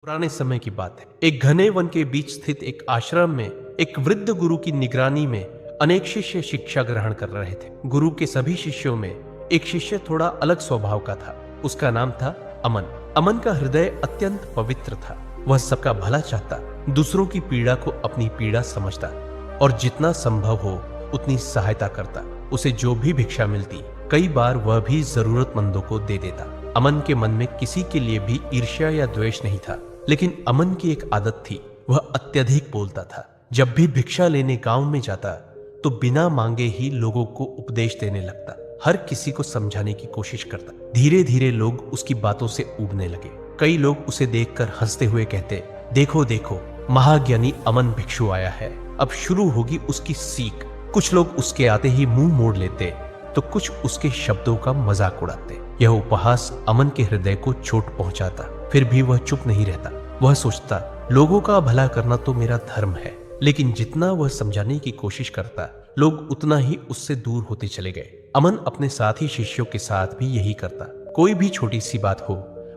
पुराने समय की बात है। एक घने वन के बीच स्थित एक आश्रम में एक वृद्ध गुरु की निगरानी में अनेक शिष्य शिक्षा ग्रहण कर रहे थे। गुरु के सभी शिष्यों में एक शिष्य थोड़ा अलग स्वभाव का था। उसका नाम था अमन। अमन का हृदय अत्यंत पवित्र था। वह सबका भला चाहता, दूसरों की पीड़ा को अपनी पीड़ा समझता और जितना संभव हो उतनी सहायता करता। उसे जो भी भिक्षा मिलती, कई बार वह भी जरूरतमंदों को दे देता। अमन के मन में किसी के लिए भी ईर्ष्या या द्वेष नहीं था, लेकिन अमन की एक आदत थी, वह अत्यधिक बोलता था। जब भी भिक्षा लेने गांव में जाता तो बिना मांगे ही लोगों को उपदेश देने लगता, हर किसी को समझाने की कोशिश करता। धीरे धीरे लोग उसकी बातों से ऊबने लगे। कई लोग उसे देखकर हंसते हुए कहते, देखो देखो, महाज्ञानी अमन भिक्षु आया है, अब शुरू होगी उसकी सीख। कुछ लोग उसके आते ही मुंह मोड़ लेते तो कुछ उसके शब्दों का मजाक उड़ाते। यह उपहास अमन के हृदय को चोट पहुंचाता। फिर भी वह चुप नहीं रहता। वह सोचता, लोगों का भला करना तो मेरा धर्म है। लेकिन जितना वह समझाने की कोशिश करता, लोग उतना ही उससे दूर होते चले गए। अमन अपने साथी शिष्यों के साथ भी यही करता। कोई भी छोटी सी बात हो,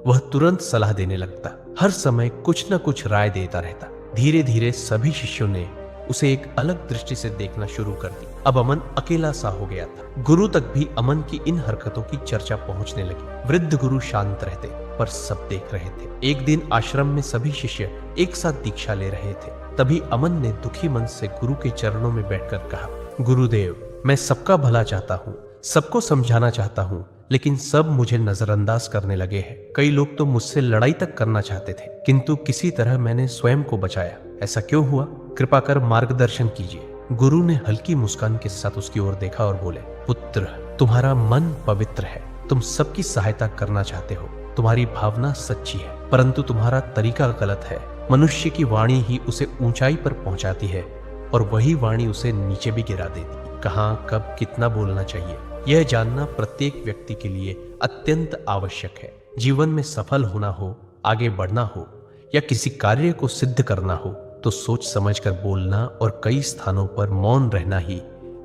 वह तुरंत सलाह देने लगता, हर समय कुछ न कुछ राय देता रहता। धीरे धीरे सभी शिष्यों ने उसे एक अलग दृष्टि से देखना शुरू कर दी। अब अमन अकेला सा हो गया था। गुरु तक भी अमन की इन हरकतों की चर्चा पहुंचने लगी। वृद्ध गुरु शांत रहते, पर सब देख रहे थे। एक दिन आश्रम में सभी शिष्य एक साथ दीक्षा ले रहे थे। तभी अमन ने दुखी मन से गुरु के चरणों में बैठकर कहा, गुरुदेव, मैं सबका भला चाहता हूँ, सबको समझाना चाहता हूँ, लेकिन सब मुझे नजरअंदाज करने लगे हैं। कई लोग तो मुझसे लड़ाई तक करना चाहते थे, किंतु किसी तरह मैंने स्वयं को बचाया। ऐसा क्यों हुआ? कृपा कर मार्गदर्शन कीजिए। गुरु ने हल्की मुस्कान के साथ उसकी ओर देखा और बोले, पुत्र, तुम्हारा मन पवित्र है, तुम सबकी सहायता करना चाहते हो, तुम्हारी भावना सच्ची है, परंतु तुम्हारा तरीका गलत है। मनुष्य की वाणी ही उसे ऊंचाई पर पहुंचाती है और वही वाणी उसे नीचे भी गिरा देती। कहाँ, कब, कितना बोलना चाहिए, यह जानना प्रत्येक व्यक्ति के लिए अत्यंत आवश्यक है। जीवन में सफल होना हो, आगे बढ़ना हो या किसी कार्य को सिद्ध करना हो तो सोच समझकर बोलना और कई स्थानों पर मौन रहना ही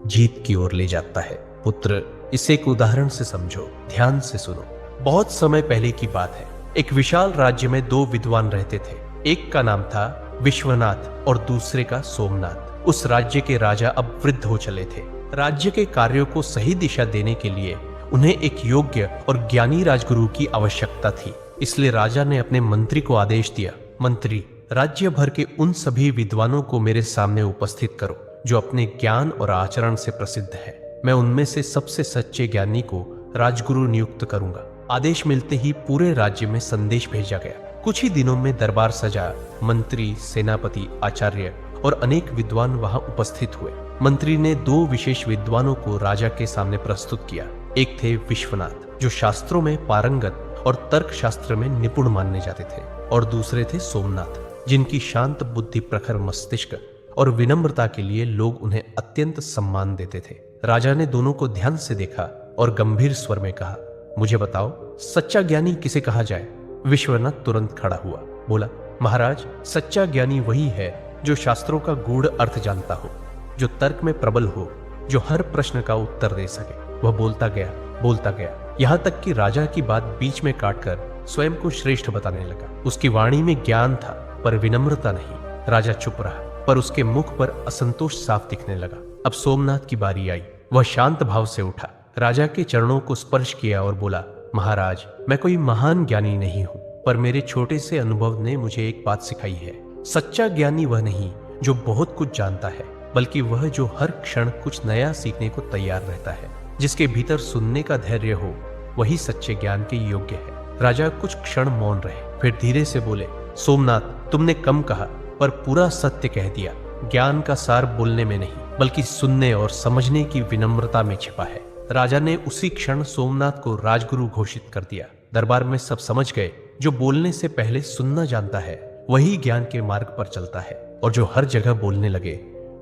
जीत की ओर ले जाता है। पुत्र, इसे एक उदाहरण से समझो, ध्यान से सुनो। बहुत समय पहले की बात है। एक विशाल राज्य में दो विद्वान रहते थे। एक का नाम था विश्वनाथ और दूसरे का सोमनाथ। उस राज्य के राजा अब वृद्ध हो चले थे। राज्य के कार्यों को सही दिशा देने के लिए उन्हें एक योग्य और ज्ञानी राजगुरु की आवश्यकता थी। इसलिए राजा ने अपने मंत्री को आदेश दिया, मंत्री, राज्य भर के उन सभी विद्वानों को मेरे सामने उपस्थित करो जो अपने ज्ञान और आचरण से प्रसिद्ध है। मैं उनमें से सबसे सच्चे ज्ञानी को राजगुरु नियुक्त करूंगा। आदेश मिलते ही पूरे राज्य में संदेश भेजा गया। कुछ ही दिनों में दरबार सजा। मंत्री, सेनापति, आचार्य और अनेक विद्वान वहां उपस्थित हुए। मंत्री ने दो विशेष विद्वानों को राजा के सामने प्रस्तुत किया। एक थे विश्वनाथ, जो शास्त्रों में पारंगत और तर्क शास्त्र में निपुण माने जाते थे, और दूसरे थे सोमनाथ, जिनकी शांत बुद्धि, प्रखर मस्तिष्क और विनम्रता के लिए लोग उन्हें अत्यंत सम्मान देते थे। राजा ने दोनों को ध्यान से देखा और गंभीर स्वर में कहा, मुझे बताओ, सच्चा ज्ञानी किसे कहा जाए? विश्वनाथ तुरंत खड़ा हुआ, बोला, महाराज, सच्चा ज्ञानी वही है जो शास्त्रों का गूढ़ अर्थ जानता हो, जो तर्क में प्रबल हो, जो हर प्रश्न का उत्तर दे सके। वह बोलता गया, यहाँ तक कि राजा की बात बीच में काटकर स्वयं को श्रेष्ठ बताने लगा। उसकी वाणी में ज्ञान था, पर विनम्रता नहीं। राजा चुप रहा, पर उसके मुख पर असंतोष साफ दिखने लगा। अब सोमनाथ की बारी आई। वह शांत भाव से उठा, राजा के चरणों को स्पर्श किया और बोला, महाराज, मैं कोई महान ज्ञानी नहीं हूं, पर मेरे छोटे से अनुभव ने मुझे एक बात सिखाई है। सच्चा ज्ञानी वह नहीं जो बहुत कुछ जानता है, बल्कि वह जो हर क्षण कुछ नया सीखने को तैयार रहता है। जिसके भीतर सुनने का धैर्य हो, वही सच्चे ज्ञान के योग्य है। राजा कुछ क्षण मौन रहे, फिर धीरे से बोले, सोमनाथ, तुमने कम कहा, पर पूरा सत्य कह दिया। ज्ञान का सार बोलने में नहीं, बल्कि सुनने और समझने की विनम्रता में छिपा है। राजा ने उसी क्षण सोमनाथ को राजगुरु घोषित कर दिया। दरबार में सब समझ गए, जो बोलने से पहले सुनना जानता है वही ज्ञान के मार्ग पर चलता है, और जो हर जगह बोलने लगे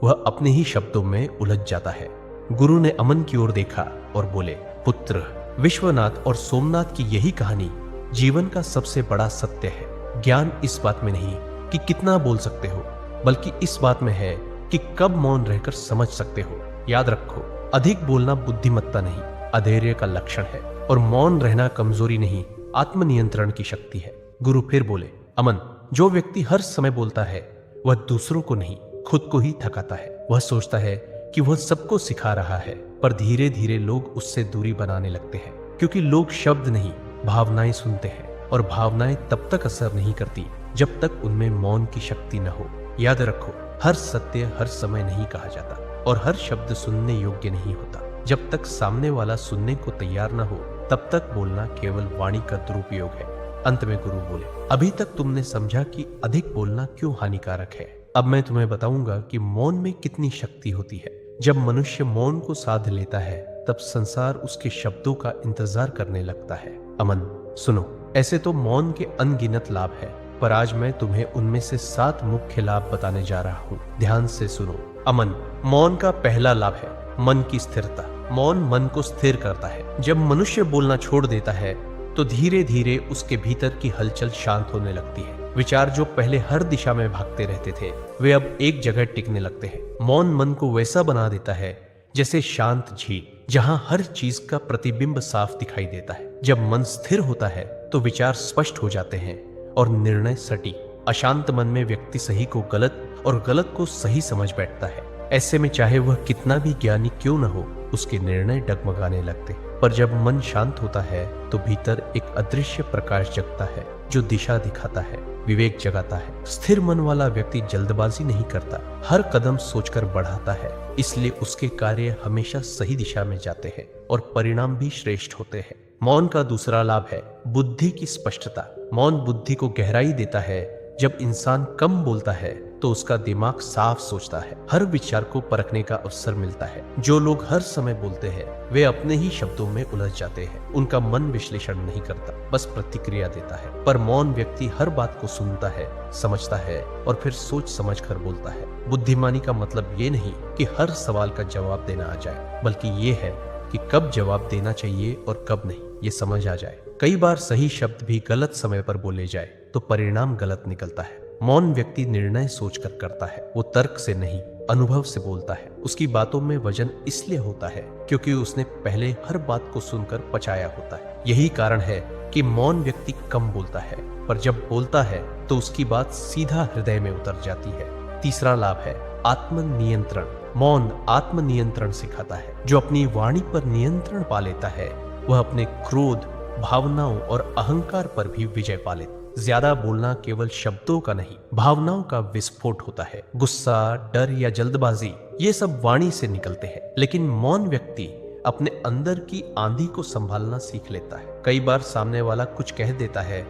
वह अपने ही शब्दों में उलझ जाता है। गुरु ने अमन की ओर देखा और बोले, पुत्र, विश्वनाथ और सोमनाथ की यही कहानी जीवन का सबसे बड़ा सत्य है। ज्ञान इस बात में नहीं कि कितना बोल सकते हो, बल्कि इस बात में है कि कब मौन रहकर समझ सकते हो। याद रखो, अधिक बोलना बुद्धिमत्ता नहीं, अधैर्य का लक्षण है, और मौन रहना कमजोरी नहीं, आत्मनियंत्रण की शक्ति है। गुरु फिर बोले, अमन, जो व्यक्ति हर समय बोलता है वह दूसरों को नहीं, खुद को ही थकाता है। वह सोचता है कि वह सबको सिखा रहा है, पर धीरे धीरे लोग उससे दूरी बनाने लगते हैं, क्योंकि लोग शब्द नहीं भावनाएं सुनते हैं, और भावनाएं तब तक असर नहीं करती जब तक उनमें मौन की शक्ति न हो। याद रखो, हर सत्य हर समय नहीं कहा जाता, और हर शब्द सुनने योग्य नहीं होता। जब तक सामने वाला सुनने को तैयार न हो, तब तक बोलना केवल वाणी का दुरुपयोग है। अंत में गुरु बोले, अभी तक तुमने समझा कि अधिक बोलना क्यों हानिकारक है। अब मैं तुम्हें बताऊंगा कि मौन में कितनी शक्ति होती है। जब मनुष्य मौन को साध लेता है, तब संसार उसके शब्दों का इंतजार करने लगता है। अमन, सुनो, ऐसे तो मौन के अनगिनत लाभ है, पर आज मैं तुम्हें उनमें से 7 मुख्य लाभ बताने जा रहा हूँ। ध्यान से सुनो। अमन, मौन का पहला लाभ है मन की स्थिरता। मौन मन को स्थिर करता है। जब मनुष्य बोलना छोड़ देता है, तो धीरे धीरे उसके भीतर की हलचल शांत होने लगती है। विचार जो पहले हर दिशा में भागते रहते थे, वे अब एक जगह टिकने लगते हैं। मौन मन को वैसा बना देता है जैसे शांत झील, जहां हर चीज का प्रतिबिंब साफ दिखाई देता है। जब मन स्थिर होता है तो विचार स्पष्ट हो जाते हैं और निर्णय सटीक। अशांत मन में व्यक्ति सही को गलत और गलत को सही समझ बैठता है। ऐसे में चाहे वह कितना भी ज्ञानी क्यों न हो, उसके निर्णय डगमगाने लगते हैं। पर जब मन शांत होता है तो भीतर एक अदृश्य प्रकाश जगता है, जो दिशा दिखाता है, विवेक जगाता है। स्थिर मन वाला व्यक्ति जल्दबाजी नहीं करता, हर कदम सोचकर बढ़ाता है। इसलिए उसके कार्य हमेशा सही दिशा में जाते हैं और परिणाम भी श्रेष्ठ होते हैं। मौन का दूसरा लाभ है बुद्धि की स्पष्टता। मौन बुद्धि को गहराई देता है। जब इंसान कम बोलता है तो उसका दिमाग साफ सोचता है, हर विचार को परखने का अवसर मिलता है। जो लोग हर समय बोलते हैं, वे अपने ही शब्दों में उलझ जाते हैं। उनका मन विश्लेषण नहीं करता, बस प्रतिक्रिया देता है। पर मौन व्यक्ति हर बात को सुनता है, समझता है और फिर सोच समझ कर बोलता है। बुद्धिमानी का मतलब ये नहीं कि हर सवाल का जवाब देना आ जाए, बल्कि ये है कि कब जवाब देना चाहिए और कब नहीं, ये समझ आ जाए। कई बार सही शब्द भी गलत समय पर बोले जाए तो परिणाम गलत निकलता है। मौन व्यक्ति निर्णय सोचकर करता है, वो तर्क से नहीं, अनुभव से बोलता है। उसकी बातों में वजन इसलिए होता है क्योंकि उसने पहले हर बात को सुनकर पचाया होता है। यही कारण है कि मौन व्यक्ति कम बोलता है, पर जब बोलता है तो उसकी बात सीधा हृदय में उतर जाती है। तीसरा लाभ है आत्मनियंत्रण। मौन आत्मनियंत्रण सिखाता है। जो अपनी वाणी पर नियंत्रण पा लेता है, वह अपने क्रोध, भावनाओं और अहंकार पर भी विजय पा लेता है। ज्यादा बोलना केवल शब्दों का नहीं, भावनाओं का विस्फोट होता है। गुस्सा, डर या जल्दबाजी, ये सब वाणी से निकलते हैं। लेकिन मौन व्यक्ति अपने अंदर की आंधी को संभालना सीख लेता है। कई बार सामने वाला कुछ कह देता है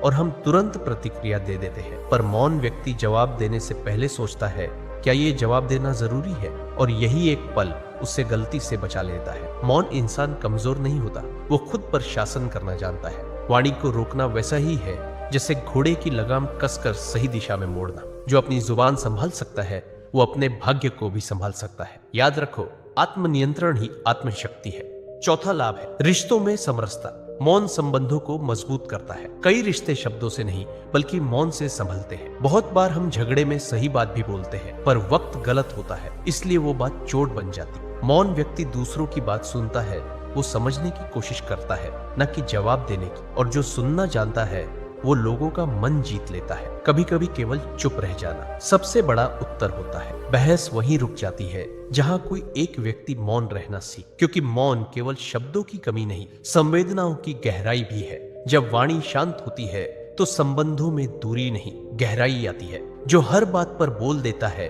और हम तुरंत प्रतिक्रिया दे देते हैं, पर मौन व्यक्ति जवाब देने से पहले सोचता है, क्या ये जवाब देना जरूरी है? और यही एक पल उससे गलती से बचा लेता है। मौन इंसान कमजोर नहीं होता, वो खुद पर शासन करना जानता है। वाणी को रोकना वैसा ही है जैसे घोड़े की लगाम कसकर सही दिशा में मोड़ना। जो अपनी जुबान संभाल सकता है, वो अपने भाग्य को भी संभाल सकता है। याद रखो, आत्मनियंत्रण ही आत्मशक्ति है। चौथा लाभ है रिश्तों में समरसता। मौन संबंधों को मजबूत करता है। कई रिश्ते शब्दों से नहीं, बल्कि मौन से संभलते हैं। बहुत बार हम झगड़े में सही बात भी बोलते हैं, पर वक्त गलत होता है, इसलिए वो बात चोट बन जाती है। मौन व्यक्ति दूसरों की बात सुनता है, वो समझने की कोशिश करता है, न कि जवाब देने की। और जो सुनना जानता है, वो लोगों का मन जीत लेता है। कभी कभी केवल चुप रह जाना सबसे बड़ा उत्तर होता है। बहस वहीं रुक जाती है जहां कोई एक व्यक्ति मौन रहना सीख, क्योंकि मौन केवल शब्दों की कमी नहीं, संवेदनाओं की गहराई भी है। जब वाणी शांत होती है तो संबंधों में दूरी नहीं, गहराई आती है। जो हर बात पर बोल देता है,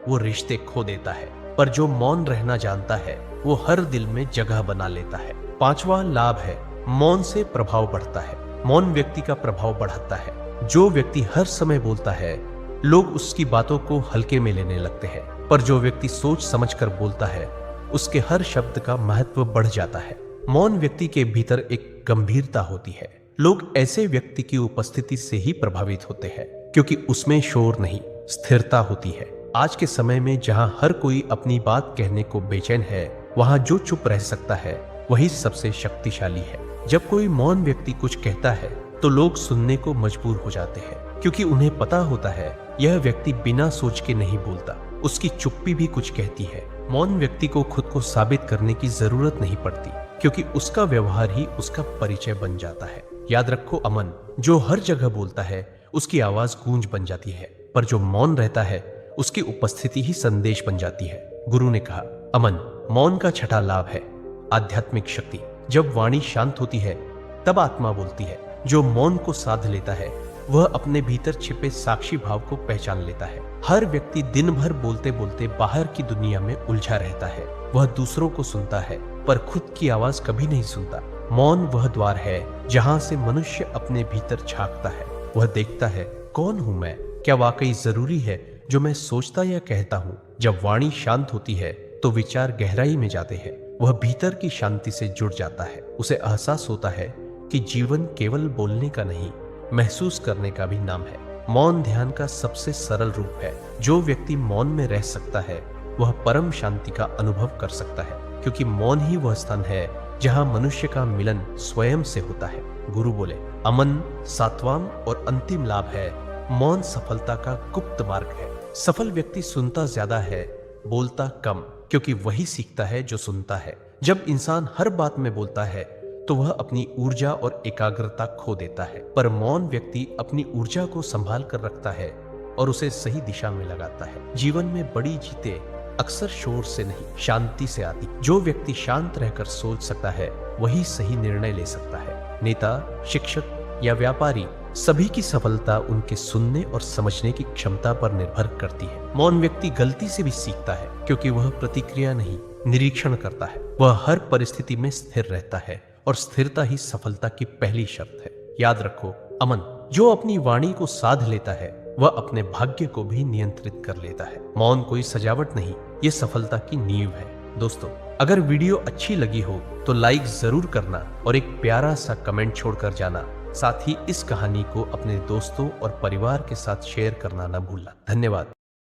वो रिश्ते खो देता है, पर जो मौन रहना जानता है, वो हर दिल में जगह बना लेता है। पांचवा लाभ है मौन से प्रभाव बढ़ता है। मौन व्यक्ति का प्रभाव बढ़ाता है। जो व्यक्ति हर समय बोलता है, लोग उसकी बातों को हल्के में लेने लगते हैं, पर जो व्यक्ति सोच समझकर बोलता है, उसके हर शब्द का महत्व बढ़ जाता है। मौन व्यक्ति के भीतर एक गंभीरता होती है। लोग ऐसे व्यक्ति की उपस्थिति से ही प्रभावित होते हैं, क्योंकि उसमें शोर नहीं, स्थिरता होती है। आज के समय में जहां हर कोई अपनी बात कहने को बेचैन है, वहां जो चुप रह सकता है, वही सबसे शक्तिशाली है। जब कोई मौन व्यक्ति कुछ कहता है, तो लोग सुनने को मजबूर हो जाते हैं, क्योंकि उन्हें पता होता है यह व्यक्ति बिना सोच के नहीं बोलता, उसकी चुप्पी भी कुछ कहती है। मौन व्यक्ति को खुद को साबित करने की जरूरत नहीं पड़ती, क्योंकि उसका व्यवहार ही उसका परिचय बन जाता है। याद रखो अमन, जो हर जगह बोलता है, उसकी आवाज गूंज बन जाती है, पर जो मौन रहता है उसकी उपस्थिति ही संदेश बन जाती है। गुरु ने कहा, अमन मौन का छठा लाभ है, आध्यात्मिक शक्ति। जब वाणी शांत होती है तब आत्मा बोलती है। जो मौन को साध लेता है वह अपने भीतर छिपे साक्षी भाव को पहचान लेता है। हर व्यक्ति दिन भर बोलते बोलते बाहर की दुनिया में उलझा रहता है। वह दूसरों को सुनता है पर खुद की आवाज कभी नहीं सुनता। मौन वह द्वार है जहां से मनुष्य अपने भीतर झांकता है। वह देखता है, कौन हूं मैं? क्या वाकई जरूरी है जो मैं सोचता या कहता हूं? जब वाणी शांत होती है तो विचार गहराई में जाते हैं। वह भीतर की शांति से जुड़ जाता है। उसे एहसास होता है कि जीवन केवल बोलने का नहीं, महसूस करने का भी नाम है। मौन ध्यान का सबसे सरल रूप है। जो व्यक्ति मौन में रह सकता है वह परम शांति का अनुभव कर सकता है, क्योंकि मौन ही वह स्थान है जहां मनुष्य का मिलन स्वयं से होता है। गुरु बोले, अमन सातवां और अंतिम लाभ है। मौन सफलता का गुप्त मार्ग है। सफल व्यक्ति सुनता ज्यादा है, बोलता कम, क्योंकि वही सीखता है जो सुनता है। जब इंसान हर बात में बोलता है तो वह अपनी ऊर्जा और एकाग्रता खो देता है, पर मौन व्यक्ति अपनी ऊर्जा को संभाल कर रखता है और उसे सही दिशा में लगाता है। जीवन में बड़ी जीतें अक्सर शोर से नहीं, शांति से आती। जो व्यक्ति शांत रहकर सोच सकता है वही सही निर्णय ले सकता है। नेता, शिक्षक या व्यापारी, सभी की सफलता उनके सुनने और समझने की क्षमता पर निर्भर करती है। मौन व्यक्ति गलती से भी सीखता है, क्योंकि वह प्रतिक्रिया नहीं, निरीक्षण करता है। वह हर परिस्थिति में स्थिर रहता है और स्थिरता ही सफलता की पहली शर्त है। याद रखो, अमन जो अपनी वाणी को साध लेता है वह अपने भाग्य को भी नियंत्रित कर लेता है। मौन कोई सजावट नहीं, ये सफलता की नींव है। दोस्तों, अगर वीडियो अच्छी लगी हो तो लाइक जरूर करना और एक प्यारा सा कमेंट छोड़कर जाना। साथ ही इस कहानी को अपने दोस्तों और परिवार के साथ शेयर करना न भूलना। धन्यवाद।